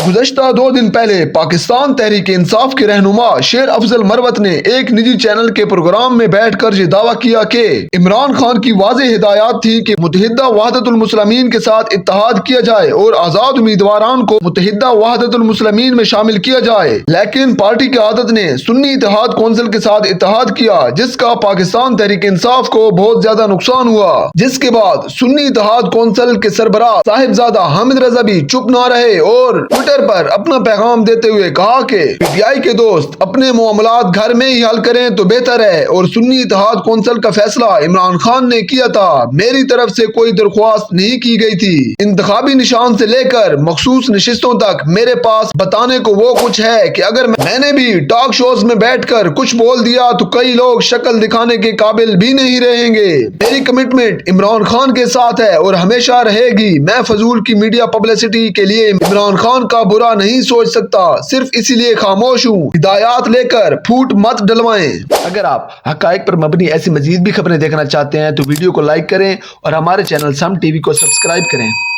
गुज़श्ता 2 दिन पहले पाकिस्तान तहरीक इंसाफ के रहनुमा शेर अफजल मरवत ने एक निजी चैनल के प्रोग्राम में बैठकर ये दावा किया कि इमरान खान की वाज़ेह हिदायत थी कि मुत्तहिदा वहदतुल मुस्लिमीन के साथ इत्तेहाद किया जाए और आज़ाद उम्मीदवारान को मुत्तहिदा वहदतुल मुस्लिमीन में शामिल किया जाए, लेकिन पार्टी की आदत ने सुन्नी इत्तेहाद कौंसिल के साथ इत्तेहाद किया, जिसका पाकिस्तान तहरीक इंसाफ को बहुत ज्यादा नुकसान हुआ। जिसके बाद सुन्नी इत्तेहाद कौंसिल के सरबराह साहिबजादा हामिद रजा भी चुप ना रहे और ट्विटर पर अपना पैगाम देते हुए कहा कि पीटीआई के दोस्त अपने मामलात घर में ही हल करें तो बेहतर है और सुन्नी इत्तेहाद कौंसिल का फैसला इमरान खान ने किया था, मेरी तरफ से कोई दरख्वास्त नहीं की गई थी। इंतखाबी निशान से लेकर मखसूस नशिस्तों तक मेरे पास बताने को वो कुछ है कि अगर मैंने भी टॉक शोज में बैठकर कुछ बोल दिया तो कई लोग शक्ल दिखाने के काबिल भी नहीं रहेंगे। मेरी कमिटमेंट इमरान खान के साथ है और हमेशा रहेगी। मैं फजूल की मीडिया पब्लिसिटी के लिए इमरान खान का बुरा नहीं सोच सकता, सिर्फ इसीलिए खामोश हूँ। हिदायत लेकर फूट मत डलवाएं। अगर आप हकायक पर मबनी ऐसी मजीद भी खबरें देखना चाहते हैं तो वीडियो को लाइक करें और हमारे चैनल सम टीवी को सब्सक्राइब करें।